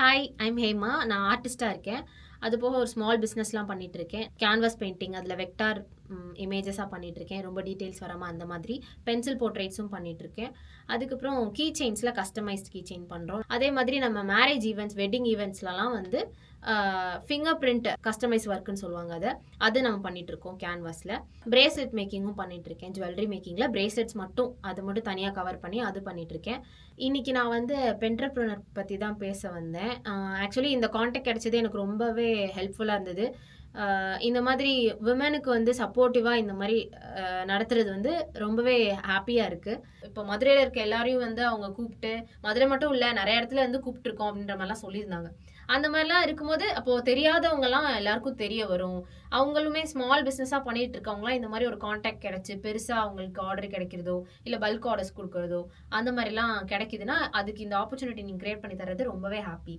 Hi, I'm Hema. நான் ஆர்டிஸ்ட்டா இருக்கேன். அதுபோக ஒரு ஸ்மால் பிசினஸ்லாம் பண்ணிட்டுருக்கேன். கேன்வாஸ் பெயிண்டிங் அதில வெக்டார் இமேஜஸா பண்ணிட்டுருக்கேன். ரொம்ப டீட்டெயில்ஸ் வராம அந்த மாதிரி. பென்சில் போர்ட்ரெய்ட்ஸும் பண்ணிட்டுருக்கேன். அதுக்கப்புறம் கீ செயின்ஸ்ல கஸ்டமைஸ்ட் கீ செயின் பண்றோம். அதே மாதிரி நம்ம மேரேஜ் ஈவென்ட்ஸ், வெட்டிங் ஈவென்ட்ஸ்லலாம் வந்து ஃபிங்கர் பிரிண்ட் கஸ்டமைஸ் ஒர்க்குன்னு சொல்லுவாங்க அத. அது நம்ம பண்ணிட்டுருக்கோம் கேன்வாஸ்ல. பிரேஸ்லெட் மேக்கிங்கும் பண்ணிட்டுருக்கேன். ஜுவல்லரி மேக்கிங்ல பிரேஸ்லெட்ஸ் மட்டும் அது மட்டும் தனியா கவர் பண்ணி அது பண்ணிட்டுருக்கேன். இன்னைக்கு நான் வந்து பென்டர்பிரினர் பத்தி தான் பேச வந்தேன். ஆக்சுவலி இந்த கான்டாக்ட் கிடைச்சது எனக்கு ரொம்பவே ஹெல்ப்ஃபுல்லா இருந்தது. இந்த மாதிரி விமெனுக்கு வந்து சப்போர்ட்டிவா இந்த மாரி நடத்துறது வந்து ரொம்பவே ஹேப்பியா இருக்கு. இப்போ மதுரையில இருக்க எல்லாரையும் வந்து அவங்க கூப்ட்டு, மதுரை மட்டும் இல்ல நெறைய இடத்துல வந்து கூப்ட்டுருக்கோம் அப்படின்ற மாரிலாம் சொல்லியிருந்தாங்க. அந்த மாரிலாம் இருக்கும்போது, அப்போ தெரியாதவங்கலாம் எல்லாருக்கும் தெரிய வரும். அவங்களுமே ஸ்மால் பிசினஸா பண்ணிட்டு இருக்கவங்கலாம் இந்த மாரி ஒரு கான்டாக்ட் கிடைச்சு, பெருசா அவங்களுக்கு ஆர்டர் கிடைக்கிறதோ, இல்ல பல்க் ஆர்டர்ஸ் குடுக்குறதோ, அந்த மாரிலாம் கிடைக்குதுன்னா, அதுக்கு இந்த ஆப்பர்ச்சுனிட்டி நீங்க கிரியேட் பண்ணி தர்றது ரொம்பவே ஹேப்பி.